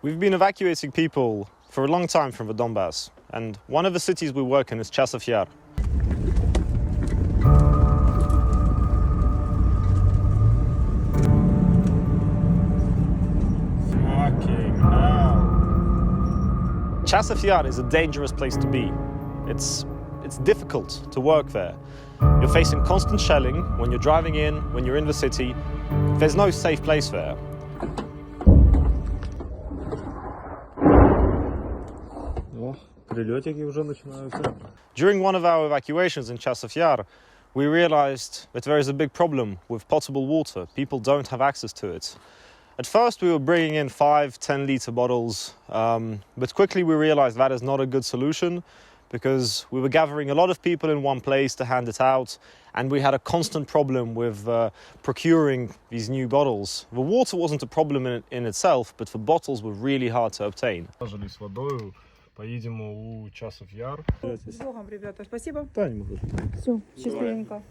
We've been evacuating people for a long time from the Donbass, and one of the cities we work in is Chasiv Yar. Fucking hell. Chasiv Yar is a dangerous place to be. It's difficult to work there. You're facing constant shelling when you're driving in, when you're in the city. There's no safe place there. Прильотики вже починаються. During one of our evacuations in Chasiv Yar, we realized that there is a big problem with potable water. People don't have access to it. At first we were bringing in 5-10 litre bottles, but quickly we realized that is not a good solution because we were gathering a lot of people in one place to hand it out, and we had a constant problem with procuring these new bottles. The water wasn't a problem in itself, but the bottles were really hard to obtain. З водою. Поїдемо у Chasiv Yar. С Богом, ребята, спасибо. Да, не могу. Все, счастливенько.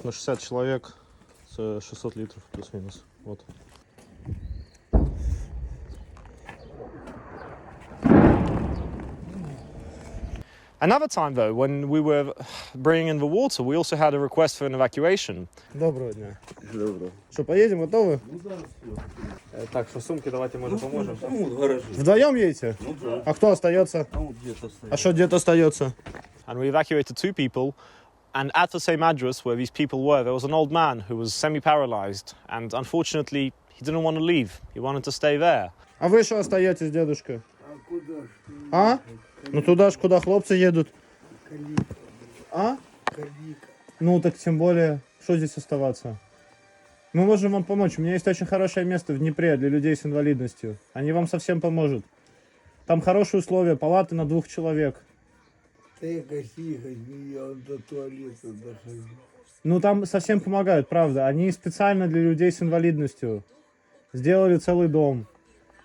На 60 человек, с 600 литров плюс-минус. Вот. Another time, though, when we were bringing in the water, we also had a request for an evacuation. Доброго дня. Добро. Що, поїдемо, готові? Ну зараз все. Так, что сумки давайте, может, поможем. Ну, в гаражі. Вдвоем едете? Ну да. А кто остается? А вот где-то стоит. А что где-то остается? And we evacuated 2 people, and at the same address where these people were, there was an old man who was semi-paralyzed, and unfortunately, he didn't want to leave. He wanted to stay there. А вы что остаетесь, дедушка? А куда ж ты? А? Ну туда ж, куда хлопцы едут. Калика. А? Калика. Ну так тем более, что здесь оставаться? Мы можем вам помочь. У меня есть очень хорошее место в Днепре для людей с инвалидностью. Они вам совсем поможет. Там хорошие условия, палаты на 2 человек. Ты тихо, я до туалета дохожу. Ну там совсем помогают, правда. Они специально для людей с инвалидностью сделали целый дом.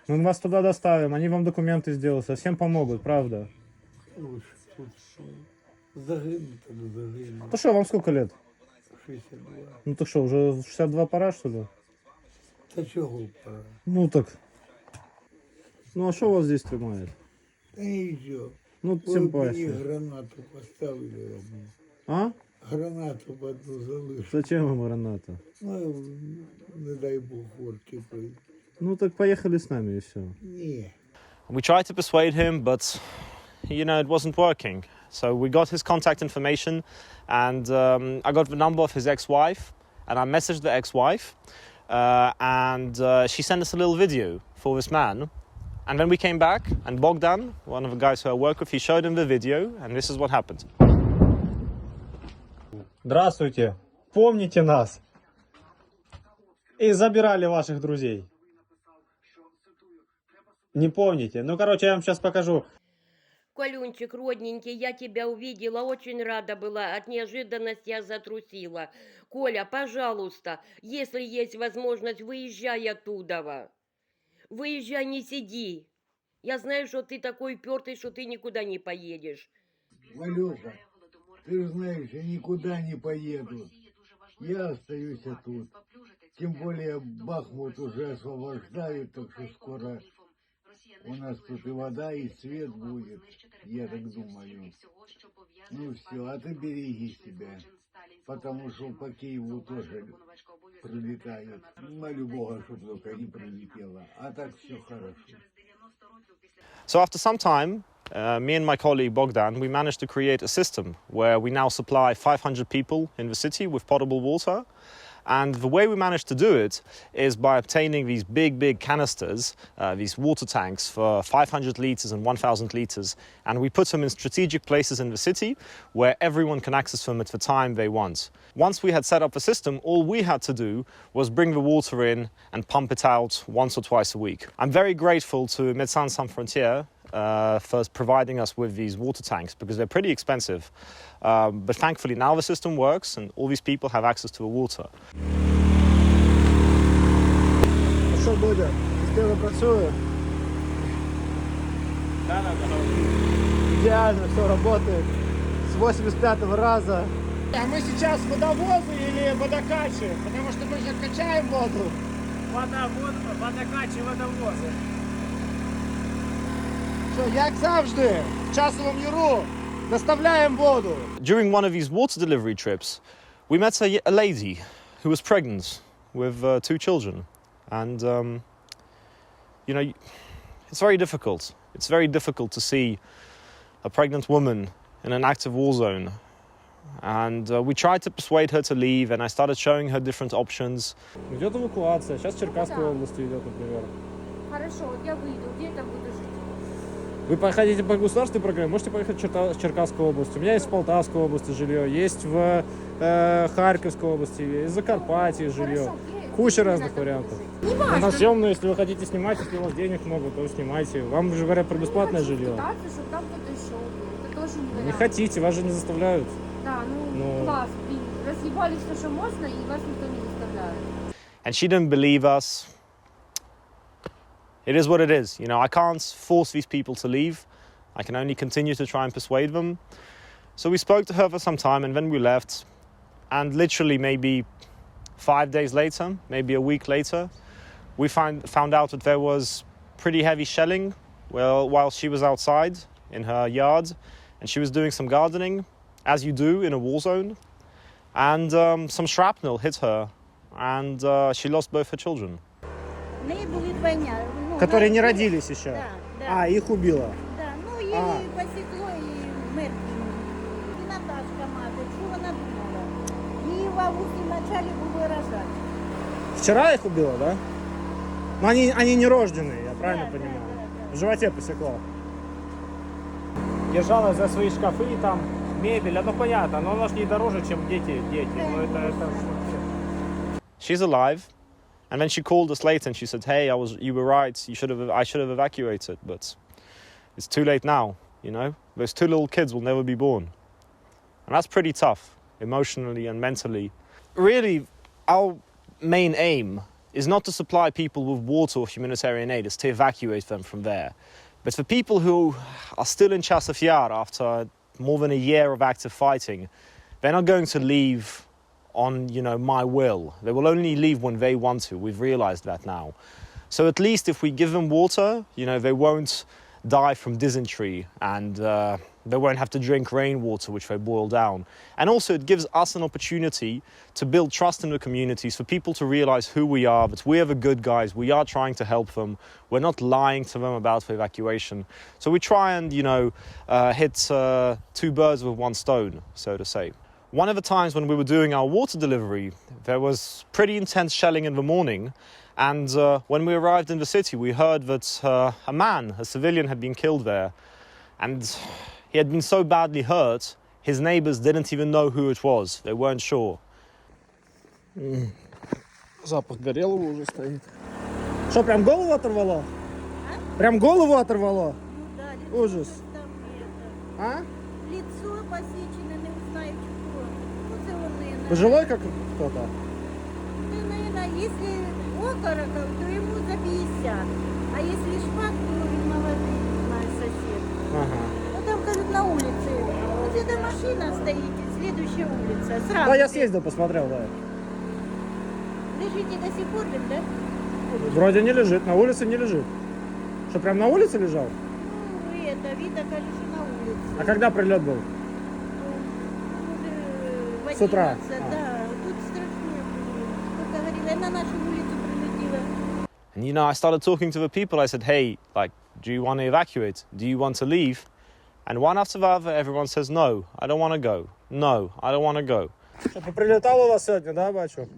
Мы вас туда доставим, они вам документы сделают, совсем помогут, правда. Уж тут загинуть, так загинуть. Ну что, вам сколько лет? 62. Ну так что, уже в 62 пора, что ли? Та чого пора? Ну так. Ну а что вас здесь тримает? Та нічого. Ну, Ви тем мені паче. гранату поставили одну. А? Гранату в одну залишили. Зачем вам граната? Ну, не дай Бог, горки прийде. Ну так поехали с нами и все. Ні. We tried to persuade him, but, you know, it wasn't working. So we got his contact information, and I got the number of his ex-wife, and I messaged the ex-wife, and she sent us a little video for this man. And then we came back, and Bohdan, one of the guys who I work with, he showed him the video, and this is what happened. Здравствуйте. Помните нас? И забирали ваших друзей. Не помните? Ну, короче, я вам сейчас покажу. Колюнчик, родненький, я тебя увидела, очень рада была, от неожиданности я затрусила. Коля, пожалуйста, если есть возможность, выезжай оттуда. Выезжай, не сиди. Я знаю, что ты такой упертый, что ты никуда не поедешь. Валюха, ты же знаешь, я никуда не поеду. Я остаюсь тут. Тем более Бахмут уже освобождают, так что скоро у нас тут и вода, и свет будет, я так думаю. Ну все, а ты береги себя, потому что по Киеву тоже прилетают. Молю Бога, чтобы только не прилетело, а так все хорошо. So after some time, me and my colleague Bohdan, we managed to create a system where we now supply 500 people in the city with potable water. And the way we managed to do it is by obtaining these big canisters, these water tanks for 500 litres and 1,000 litres, and we put them in strategic places in the city where everyone can access them at the time they want. Once we had set up the system, all we had to do was bring the water in and pump it out once or twice a week. I'm very grateful to Médecins Sans Frontières for providing us with these water tanks because they're pretty expensive. But thankfully now the system works and all these people have access to the water. Що буде? Система працює? Да. Идеально, все работает. С 85-го раза. А мы сейчас водовозы или водокачи? Потому что мы же качаем воду. Водокачи, водовозы. Що, як завжди, в Часовому Яру доставляємо воду. During one of these water delivery trips, we met a lady who was pregnant with 2 children. And, you know, it's very difficult. It's very difficult to see a pregnant woman in an active war zone. And we tried to persuade her to leave, and I started showing her different options. Идет эвакуация. Сейчас в Черкасской области идет, например. Хорошо, вот я выйду, где там буду жить? Вы походите по государственной программе, можете поехать в Черкасскую область. У меня есть в Полтавской области жилье, есть в Харьковской области, есть в Закарпатье жилье. Хорошо, где? Куча Где разных надо вариантов. жить? Не важно. На съемную, если вы хотите снимать, если у вас денег много, то снимайте. Вам же говорят про бесплатное Хочу жилье. пытаться, чтобы там кто-то еще был. Это тоже не Не вариант. хотите, вас же не заставляют. Да, Ну. класс, блин. Разъебали все, что можно, и вас никто не заставляет. And she didn't believe us. It is what it is. You know, I can't force these people to leave. I can only continue to try and persuade them. So we spoke to her for some time, and then we left. And literally maybe 5 days later, maybe a week later, we found out that there was pretty heavy shelling while she was outside in her yard, and she was doing some gardening, as you do in a war zone. And some shrapnel hit her, and she lost both her children. В неї були двойня. Ну, Которые не вона- родились еще. Да, да. А, их убило. Да, ну її А. посікло і мертві. І Наташка мати, що вона думала? Її в августі вначалі було рожати. Вчера их убило, да? Но они не рожденные, я правильно Да, понимаю? да, да. В животе посекло. Держалась за свои шкафы, там мебель, ну понятно, но оно ж не дороже, чем дети. Ну это She's alive. And then she called us later and she said, "Hey, you were right. I should have evacuated, but it's too late now. You know, those 2 little kids will never be born." And that's pretty tough, emotionally and mentally. Really, our main aim is not to supply people with water or humanitarian aid, it's to evacuate them from there. But for people who are still in Chasiv Yar after more than a year of active fighting, they're not going to leave on, you know, my will. They will only leave when they want to. We've realized that now. So at least if we give them water, you know, they won't die from dysentery, and they won't have to drink rainwater, which they boil down. And also it gives us an opportunity to build trust in the communities, for people to realize who we are, that we are the good guys, we are trying to help them, we're not lying to them about the evacuation. So we try and, you know, hit 2 birds with 1 stone, so to say. One of the times when we were doing our water delivery, there was pretty intense shelling in the morning. And when we arrived in the city, we heard that a man, a civilian, had been killed there. And he had been so badly hurt, his neighbors didn't even know who it was. They weren't sure. Запах горелого уже стоит. Что, прям голову оторвало? Прям голову оторвало? Ну да, лицо Ужас. там это. А? Лицо посічене, не знаю чого. Оце вони. Пожилой как кто-то? Ты, наверное, если окороков, то ему за 50. А если шпак, то он молодой, наш сосед. Ага. Ну там, кажут, на улице. Вот эта машина стоит, следующая улица. Сразу. Да, я съездил, посмотрел, да. Лежите до сих пор, да? Вроде не лежит, на улице не лежит. Что, прям на улице лежал? Ну, это, видно, кажется, на улице. А когда прилет был? Уже в С утра? 11, да. Тут страшнее было. Кто-то говорил, я на нашу улицу прилетела. And, you know, I started talking to the people. I said, hey, like, do you want to evacuate? Do you want to leave? And one after the other, everyone says, no, I don't want to go. No, I don't want to go. Что, поприлетало у вас сегодня, да, бачу?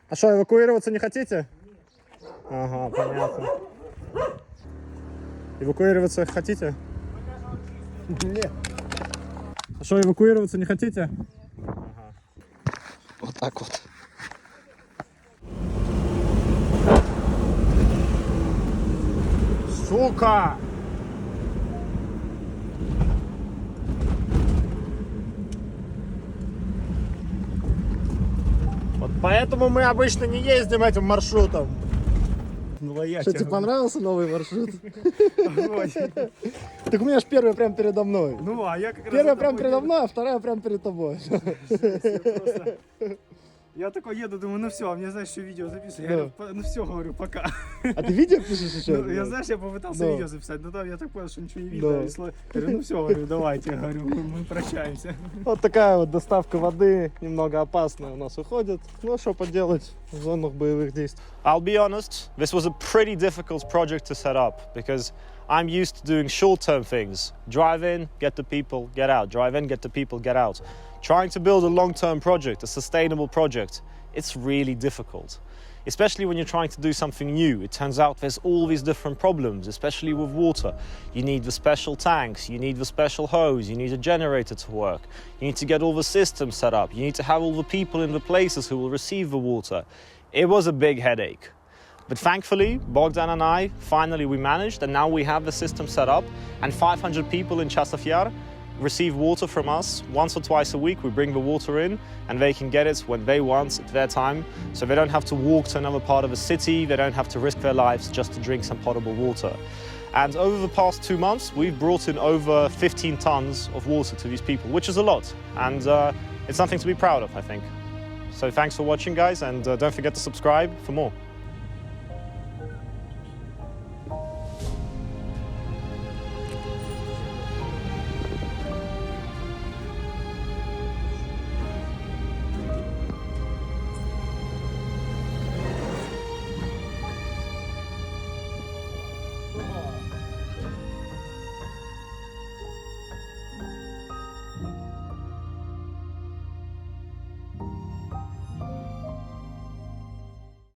А что, эвакуироваться не хотите? Ага, понятно. Эвакуироваться хотите? Нет. А что, эвакуироваться не хотите? Ага. Вот так вот. Сука! Вот поэтому мы обычно не ездим этим маршрутом. Что, тебе понравился новый маршрут? Так у меня же первая прям передо мной. Ну, а я как раз... Первая прям передо мной, а вторая прям перед тобой. Я такой еду, думаю, ну все, мне, знаешь, что видео записывать. Да. Я говорю, ну все, говорю, пока. А ты видео пишешь еще? Ну, я, знаешь, я попытался Да. видео записать, но там я так понял, что ничего не видно. Да. И говорю, ну все, говорю, давайте, говорю, мы прощаемся. Вот такая вот доставка воды, немного опасная у нас уходит. Ну, что поделать в зонах боевых действий. I'll be honest, this was a pretty difficult project to set up because I'm used to doing short-term things. Drive in, get the people, get out. Drive in, get the people, get out. Trying to build a long-term project, a sustainable project, it's really difficult. Especially when you're trying to do something new. It turns out there's all these different problems, especially with water. You need the special tanks, you need the special hose, you need a generator to work. You need to get all the systems set up. You need to have all the people in the places who will receive the water. It was a big headache. But thankfully, Bohdan and I, finally we managed, and now we have the system set up, and 500 people in Chasiv Yar receive water from us once or twice a week. We bring the water in, and they can get it when they want, at their time, so they don't have to walk to another part of the city, they don't have to risk their lives just to drink some potable water. And over the past 2 months, we've brought in over 15 tons of water to these people, which is a lot, and it's something to be proud of, I think. So thanks for watching, guys, and don't forget to subscribe for more.